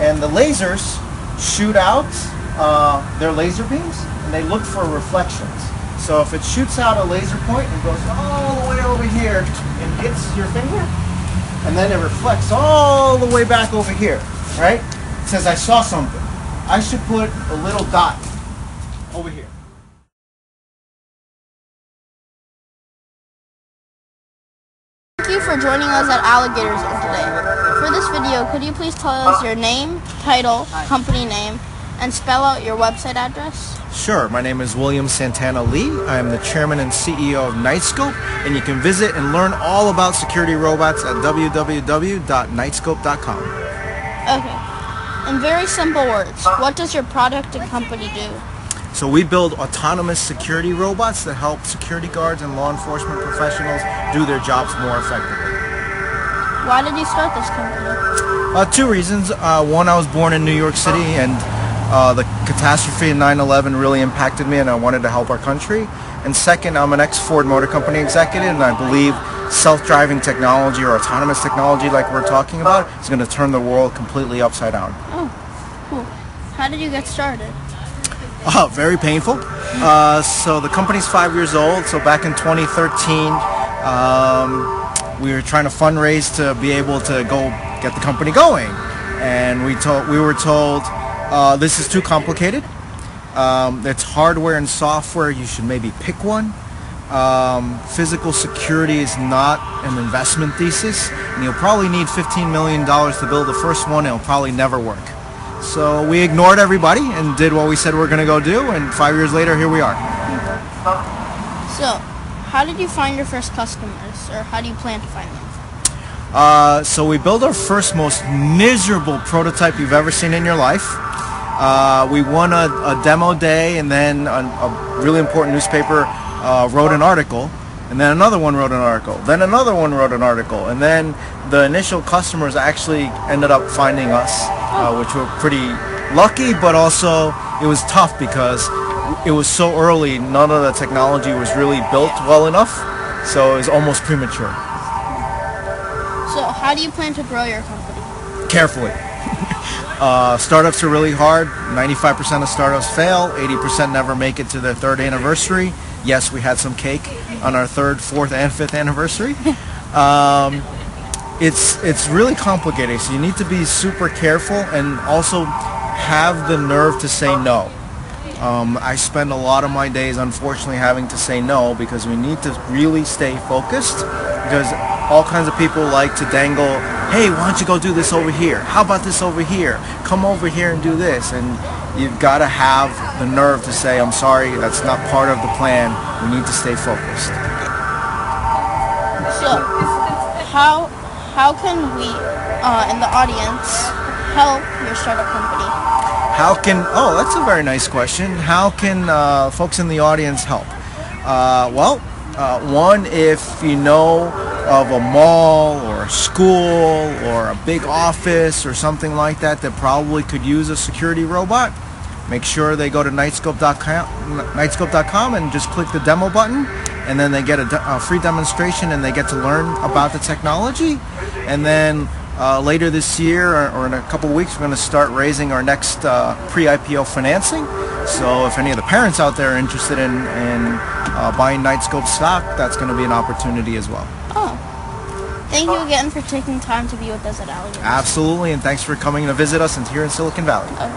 And the lasers shoot out their laser beams, and they look for reflections. So if it shoots out a laser point and goes all the way over here and hits your finger, and then it reflects all the way back over here, right? It says, I saw something. I should put a little dot over here. Thank you for joining us at AlligatorZone today. For this video, could you please tell us your name, title, company name, and spell out your website address? Sure. My name is William Santana Lee. I am the chairman and CEO of Knightscope, and you can visit and learn all about security robots at www.knightscope.com. Okay. In very simple words, what does your product and company do? So we build autonomous security robots that help security guards and law enforcement professionals do their jobs more effectively. Why did you start this company? Two reasons. One, I was born in New York City, and the catastrophe in 9/11 really impacted me, and I wanted to help our country. And second, I'm an ex-Ford Motor Company executive, and I believe self-driving technology or autonomous technology like we're talking about is going to turn the world completely upside down. Oh, cool. How did you get started? Oh, very painful. So the company's 5 years old. So back in 2013, we were trying to fundraise to be able to go get the company going, and we were told this is too complicated. It's hardware and software. You should maybe pick one. Physical security is not an investment thesis, and you'll probably need $15 million to build the first one. It'll probably never work. So we ignored everybody and did what we said we were going to go do, and 5 years later, here we are. So, how did you find your first customers, or how do you plan to find them? So we built our first most miserable prototype you've ever seen in your life. We won a demo day, and then a really important newspaper wrote an article, and then another one wrote an article, then another one wrote an article, and then the initial customers actually ended up finding us, which were pretty lucky, but also it was tough because it was so early. None of the technology was really built well enough, so it was almost premature. So how do you plan to grow your company? Carefully. Startups are really hard. 95% of startups fail. 80% never make it to their third anniversary. Yes, we had some cake on our third, fourth, and fifth anniversary. It's really complicated, so you need to be super careful and also have the nerve to say no. I spend a lot of my days, unfortunately, having to say no because we need to really stay focused, because all kinds of people like to dangle, hey, why don't you go do this over here? How about this over here? Come over here and do this. And you've got to have the nerve to say, I'm sorry, that's not part of the plan. We need to stay focused. So, how can we, in the audience, help your startup company? That's a very nice question. How can folks in the audience help? One, if you know of a mall or a school or a big office or something like that probably could use a security robot, make sure they go to Knightscope.com and just click the demo button, and then they get a free demonstration and they get to learn about the technology. And then later this year or in a couple of weeks, we're going to start raising our next pre-IPO financing. So if any of the parents out there are interested in buying Knightscope stock, that's going to be an opportunity as well. Oh, thank you again for taking time to be with us at AlligatorZone. Absolutely, and thanks for coming to visit us here in Silicon Valley. Oh.